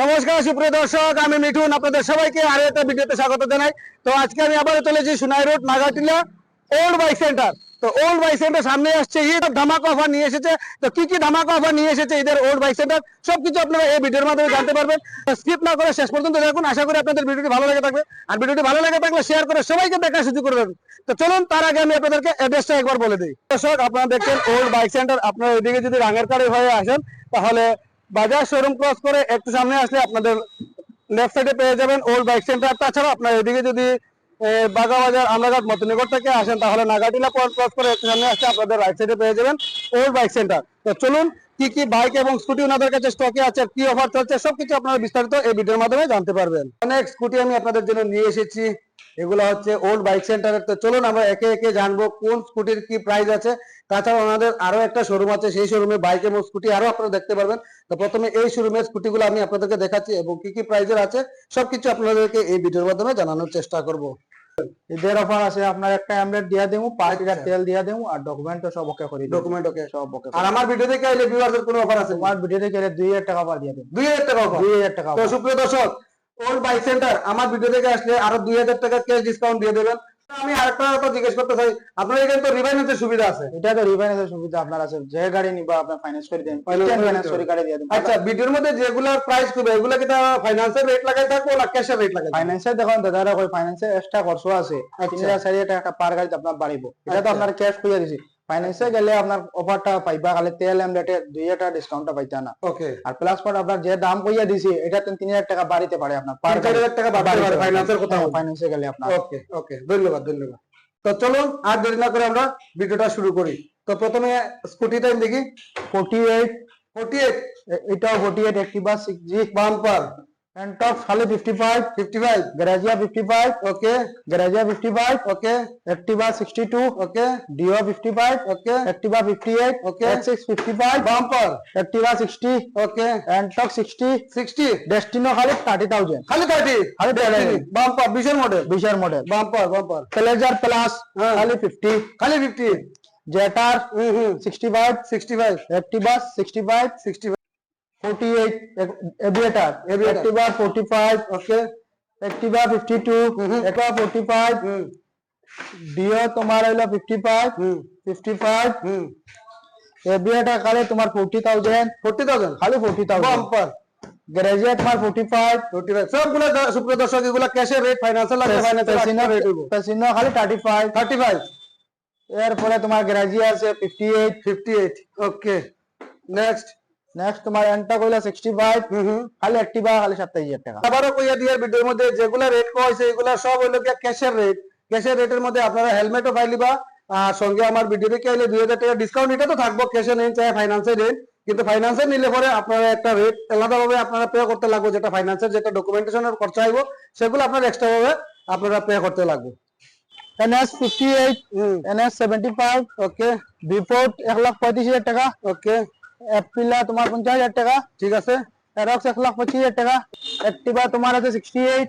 নমস্কার সুপ্রিয় দর্শক, আমি মিঠুন আপনাদের সবাইকে আরো একটা ভিডিওতে স্বাগত জানাই। তো আজকে আমি আবার চলেছি Sonai road Nagatila old bike centre. তো ওল্ড বাইক সেন্টার সামনে আসছে, ঈদ ধামাকা অফার নিয়ে এসেছে। তো কি কি ধামাকা অফার নিয়ে এসেছে ঈদের ওল্ড বাইক সেন্টার, সবকিছু আপনারা এই ভিডিওর মাধ্যমে জানতে পারবেন। স্কিপ না করে শেষ পর্যন্ত দেখুন, আশা করি আপনাদের ভিডিওটি ভালো লেগে থাকবে। আর ভিডিওটি ভালো লেগে থাকলে শেয়ার করে সবাইকে দেখার সুযোগ করে দেবেন। তো চলুন, তার আগে আমি আপনাদেরকে অ্যাড্রেসটা একবার বলে দিই। দর্শক, আপনারা দেখছেন ওল্ড বাইক সেন্টার। আপনারা ওইদিকে যদি রাঙ্গারকাড়ি হয়ে আসেন, তাহলে বাজার শোরুম ক্রস করে একটু সামনে আসলে আপনাদের লেফট সাইডে পেয়ে যাবেন ওল্ড বাইক সেন্টার। তাছাড়া আপনার এদিকে যদি বাগাবাজার আমরাঘাট মতনগর থেকে আসেন, তাহলে নাগাটিলা পয়েন্ট ক্রস করে একটু সামনে আসলে আপনাদের রাইট সাইডে পেয়ে যাবেন ওল্ড বাইক সেন্টার। তো চলুন, কি কি বাইক এবং স্কুটি ওনাদের কাছে স্টকে আছে, কি অফার চলছে, সবকিছু আপনারা বিস্তারিত এই ভিডিওর মাধ্যমে জানতে পারবেন। অনেক স্কুটি আমি আপনাদের জন্য নিয়ে এসেছি, এগুলো হচ্ছে ওল্ড বাইক সেন্টারের। তো চলুন আমরা একে একে জানবো কোন স্কুটির কি প্রাইস আছে। তাছাড়া ওনাদের আরো একটা শোরুম আছে, সেই শোরুমে বাইক এবং স্কুটি আরো আপনারা দেখতে পারবেন। তো প্রথমে এই শোরুমের স্কুটিগুলো আমি আপনাদেরকে দেখাচ্ছি এবং কি কি প্রাইজের আছে সবকিছু আপনাদেরকে এই ভিডিওর মাধ্যমে জানানোর চেষ্টা করব। ঈদের অফার আছে, আপনার একটা এমলেট দিয়া দেবো, 5 লিটার তেল দিয়া দেবো, আর ডকুমেন্ট তো সব ওকে করে দিবো। ডকুমেন্ট ওকে, সব ওকে। আর আমার ভিডিও দেখে আইলে ভিউয়ারদের কোনো অফার আছে? তোমার ভিডিওতে গেলে 2000 টাকা পার দিয়া দেবো। 2000 টাকা অফার? 2000 টাকা। তো সুপ্রিয় দর্শক, ওল্ড বাইক সেন্টার আমার ভিডিও দেখে আসলে আরো 2000 টাকা ক্যাশ ডিসকাউন্ট দিয়ে দেবেন। আমি আরেকটা কথা জিজ্ঞেস করতে চাই, আপনার এখানে তো রিফাইন্যান্সের সুবিধা আছে? এটা তো রিফাইন্যান্সের সুবিধা আপনার আছে, যে গাড়ি নিবা আপনার ফাইন্যান্স করে দেন, ফাইন্যান্স করে গাড়ি দিয়ে দেন। আচ্ছা, ভিডিওর মধ্যে যেগুলোর প্রাইস করবে এগুলা কি ফাইন্যান্সের রেট লাগাই থাকবো না ক্যাশের রেট লাগাই? ফাইন্যান্সে দেখুন দাদারা কই ফাইন্যান্সে এক্সট্রা খরচ আছে, 3000 টাকা পার গাড়ি আপনার বাড়িবো। এটা তো আপনার ক্যাশ কইয়া দিছি। ফাইন্যান্সে গেলে আপনার অফারটা পাইবা, খালি তেল এমলেটে 2000 টাকা ডিসকাউন্টটা পাইতা না। ওকে। আর প্লাস পয়েন্ট আপনার যে দাম কইয়া দিছি এটা 3000 টাকা বাড়িতে পারে আপনার, পার 3000 টাকা বাড়তে পারে ফাইন্যান্সের কথা। ফাইন্যান্সে গেলে আপনার। ওকে ওকে, ধন্যবাদ ধন্যবাদ। তো চলুন আর দেরি না করে আমরা ভিডিওটা শুরু করি। তো প্রথমে স্কুটিটা দেখি। 48 48, এটাও 48 Activa 6G bumper and top খালি 55 55, Grazia 55 okay Grazia 55 okay Activa 62 okay Dio 55 okay Activa 58 Okay. X6 55 bumper Activa 60 okay and top 60 60, Destino খালি 30000 খালি 30, খালি 30,000 বাম্পার 20 এর মডেল, 20 এর model bumper bumper pleasure plus হ্যাঁ। খালি 50 খালি 50, জেটার 65 65 অ্যাক্টিভা 65 65 48 এভিয়েটার অ্যাক্টিভা 45 ওকে অ্যাক্টিভা 52 অ্যাক্টিভা 45 ডিও তোমার হলো 55 55 এভিয়েটার খালি তোমার 40000 40,000 খালি 40000 বাম্পার গ্রাজুয়েট তোমার 45 45, সবগুলো সুপ্রিয় দর্শক এগুলা ক্যাশের রেট, ফাইন্যান্সিয়াল লাগবে ফাইন্যান্সিয়াল রেট হইব পেসিনো খালি 35 35, এরপরে তোমার গ্রাজিয়া আছে 58 58 ওকে। নেক্সট নেক্সট তোমার এন্টা কইলা 65 খালি অ্যাক্টিভা খালি 27000 টাকা। আবারও কইয়া দিয়ার ভিডিওর মধ্যে যেগুলা রেট কইছে হইছে এগুলা সব হইলো কি ক্যাশের রেট। ক্যাশের রেটের মধ্যে আপনারা হেলমেটও পাইলিবা, আর সঙ্গে আমার ভিডিও দেখে আইলে 2000 টাকা ডিসকাউন্ট। এটা তো থাকবো, ক্যাশে নেন চাই ফাইন্যান্সে নেন, কিন্তু ফাইন্যান্সে নিলে পরে আপনারা একটা রেট আলাদাভাবে আপনারা পে করতে লাগবে, যেটা ফাইন্যান্সের যেটা ডকুমেন্টেশনের খরচা আইবো সেগুলো আপনার এক্সট্রা ভাবে আপনারা পে করতে লাগবে। NS 58 NS 75 ওকে বিপোর্ট 1,35,000 টাকা। ওকে এপিলা তোমার 50,000 টাকা। ঠিক আছে। এরক্স 1,25,000 টাকা। অ্যাক্টিভা তোমার আছে 68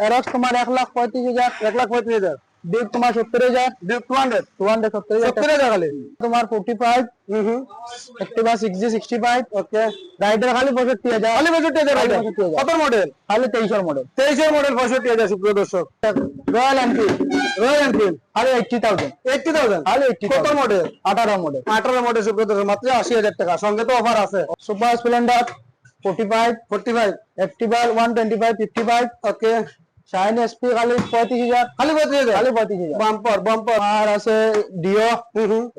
এরক্স তোমার 1,35,000 1,35,000, বিগ তোমার 70,000 200 270,000 খালি তোমার 45 অ্যাক্টিভা 6G 65 ওকে। রাইডার খালি 65,000 খালি 65,000 রাইডার। কত মডেল? খালি 23 এর মডেল 23 এর মডেল 65,000 সুপ্রিয় দর্শক। রয়্যাল এনফিল্ড রয়্যাল এনফিল্ড খালি 80,000 80,000 খালি 80,000 কত মডেল? 18 মডেল 18 মডেল সুপ্রিয় দর্শক, মাত্র 80,000 টাকা, সঙ্গে তো অফার আছে। সুপার স্প্লেন্ডার 45 45 অ্যাক্টিভা 125 55 ওকে। শাইন এসপি খালি 35,000 খালি 35,000 খালি 35,000 বাম্পার বাম্পার। আর আছে ডিও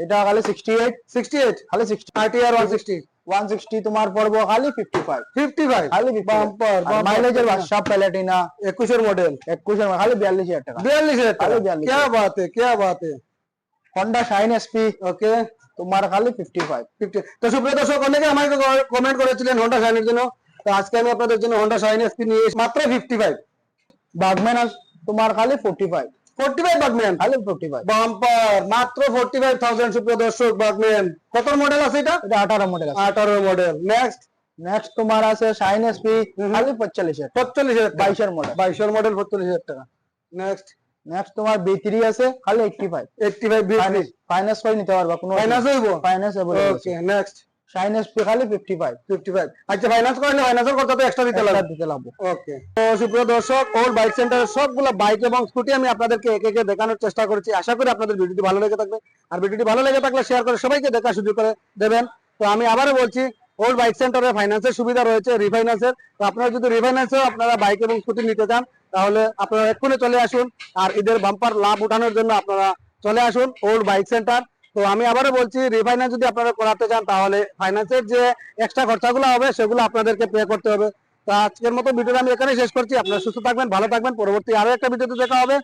এটা খালি 68 68 খালি 60 RTR 160 160 তোমার পড়বো খালি 55 55 খালি বাম্পার মাইলেজের বাদশা প্যালেটিনা 21 এর মডেল 21 খালি 42,000 টাকা 42,000 টাকা। খালি 42,000 क्या बात है, क्या बात है। Honda শাইন এসপি ওকে তোমার খালি 55 50। তো সুপ্রিয় দর্শক, অনেকে আমাকে কমেন্ট করেছিলেন হোন্ডা শাইনের জন্য, তো আজকে আমি আপনাদের জন্য হোন্ডা শাইন এসপি নিয়ে এসেছি মাত্র 55। বাগম্যান তোমার খালি 45 45 বাগম্যান খালি 45 বাম্পার মাত্র 45,000 সুপ্রিয় দর্শক। বাগম্যান কত মডেল আছে এটা? এটা 18 মডেল আছে। 18 মডেল। নেক্সট নেক্সট তোমার আছে শাইন এসপি খালি 45,000 45,000 22 এর মডেল 22 এর মডেল 45,000 টাকা। নেক্সট নেক্সট তোমার B3 আছে খালি 85 85 B3 ফাইনান্স করে নিতে পারবা, কোনো ফাইনান্স হইব? ফাইনান্স ওকে। নেক্সট শাইন এসপি খালি 55 55। আচ্ছা, ফাইন্যান্স করলে ফাইন্যান্সের খরচা তো এক্সট্রা দিতে লাগবে। দিতে লাগবে। ওকে, তো সুপ্রিয় দর্শক, ওল্ড বাইক সেন্টারের সবগুলো বাইক এবং স্কুটি আমি আপনাদেরকে একে একে দেখানোর চেষ্টা করেছি। আশা করি আপনাদের ভিডিওটি ভালো লেগে থাকবে, আর ভিডিওটি ভালো লেগে থাকলে শেয়ার করে সবাইকে দেখার সুযোগ করে দেবেন। তো আমি আবারও বলছি, ওল্ড বাইক সেন্টারে ফাইন্যান্সের সুবিধা রয়েছে, রিফাইন্যান্সের। তো আপনারা যদি রিফাইন্যান্সেও আপনারা বাইক এবং স্কুটি নিতে চান, তাহলে আপনারা এক্ষুনি চলে আসুন, আর ঈদের বাম্পার লাভ উঠানোর জন্য আপনারা চলে আসুন ওল্ড বাইক সেন্টার। তো আমি আবারও বলছি, রিফাইন্যান্স যদি আপনারা করাতে চান, তাহলে ফাইন্যান্সের যে এক্সট্রা খরচাগুলো হবে সেগুলো আপনাদেরকে পে করতে হবে। তো আজকের মতো ভিডিওটা আমি এখানে শেষ করছি। আপনারা সুস্থ থাকবেন, ভালো থাকবেন। পরবর্তী আরো একটা ভিডিওতে দেখা হবে।